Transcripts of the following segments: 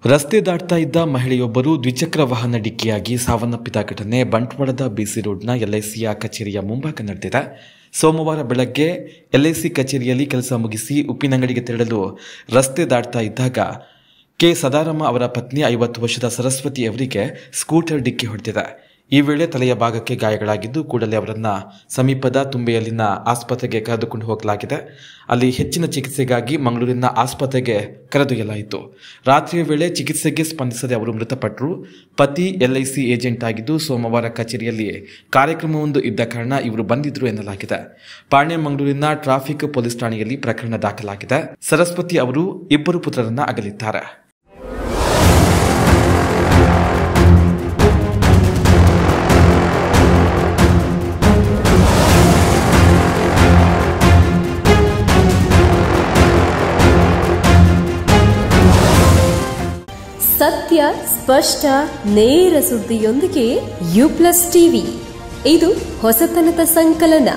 ರಸ್ತೆ ದಾಟ್ತಾ ಇದ್ದ ಮಹಿಳೆಯೊಬ್ಬರು ದ್ವಿಚಕ್ರ ವಾಹನ ಡಿಕ್ಕಿಯಾಗಿ ಸಾವನ್ನಪ್ಪಿದ ಘಟನೆ ಬಂಟ್ವಾಳದ ಬಿಸಿ ರೋಡ್ನ ಎಲ್ಐಸಿಯ ಕಚೇರಿಯ ಮುಂಭಾಗ ನಡೆದಿದೆ. ಸೋಮವಾರ ಬೆಳಗ್ಗೆ ಎಲ್ಐಸಿ ಕಚೇರಿಯಲ್ಲಿ ಕೆಲಸ ಮುಗಿಸಿ ಉಪ್ಪಿನಂಗಡಿಗೆ ತೆರಳಲು ರಸ್ತೆ ದಾಟ್ತಾ ಇದ್ದಾಗ ಕೆ ಸದಾರಮ್ಮ ಅವರ ಪತ್ನಿ 50 ವರ್ಷದ ಸರಸ್ವತಿ ಅವರಿಗೆ ಸ್ಕೂಟರ್ ಡಿಕ್ಕಿ ಹೊಡೆದಿದೆ. ಈ ವೇಳೆ ತಲೆಯ ಭಾಗಕ್ಕೆ ಗಾಯಗಳಾಗಿದ್ದು ಕೂಡಲೇ ಅವರನ್ನ ಸಮೀಪದ ತುಂಬೆಯಲ್ಲಿನ ಆಸ್ಪತ್ರೆಗೆ ಕರೆದುಕೊಂಡು ಹೋಗಲಾಗಿದೆ. ಅಲ್ಲಿ ಹೆಚ್ಚಿನ ಚಿಕಿತ್ಸೆಗಾಗಿ ಮಂಗಳೂರಿನ ಆಸ್ಪತ್ರೆಗೆ ಕರೆದೊಯ್ಯಲಾಯಿತು. ರಾತ್ರಿಯ ವೇಳೆ ಚಿಕಿತ್ಸೆಗೆ ಸ್ಪಂದಿಸದೆ ಅವರು ಮೃತಪಟ್ಟರು. ಪತಿ ಎಲ್ಐಸಿ ಏಜೆಂಟ್ ಆಗಿದ್ದು ಸೋಮವಾರ ಕಚೇರಿಯಲ್ಲಿ ಕಾರ್ಯಕ್ರಮವೊಂದು ಇದ್ದ ಕಾರಣ ಇವರು ಬಂದಿದ್ರು ಎನ್ನಲಾಗಿದೆ. ಪಾಣ್ಯ ಮಂಗಳೂರಿನ ಟ್ರಾಫಿಕ್ ಪೊಲೀಸ್ ಠಾಣೆಯಲ್ಲಿ ಪ್ರಕರಣ ದಾಖಲಾಗಿದೆ. ಸರಸ್ವತಿ ಅವರು 2 ಪುತ್ರರನ್ನ ಅಗಲಿದ್ದಾರೆ. ಸತ್ಯ, ಸ್ಪಷ್ಟ, ನೇರ ಸುದ್ದಿಯೊಂದಿಗೆ ಯು+ ಟಿವಿ. ಇದು ಹೊಸತನದ ಸಂಕಲನ.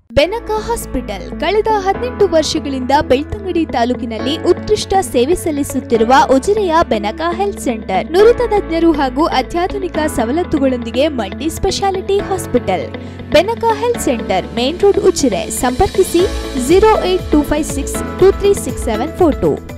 ಬೆನಕ ಹಾಸ್ಪಿಟಲ್ ಕಳೆದ 18 ವರ್ಷಗಳಿಂದ ಬೆಳ್ತಂಗಡಿ ತಾಲೂಕಿನಲ್ಲಿ ಉತ್ಕೃಷ್ಟ ಸೇವೆ ಸಲ್ಲಿಸುತ್ತಿರುವ ಉಜಿರೆಯ ಬೆನಕ ಹೆಲ್ತ್ ಸೆಂಟರ್ ನುರಿತ ತಜ್ಞರು ಹಾಗೂ ಅತ್ಯಾಧುನಿಕ ಸವಲತ್ತುಗಳೊಂದಿಗೆ multi speciality hospital. Benaka health centre, main road, Ujire. ಸಂಪರ್ಕಿಸಿ 08256236742.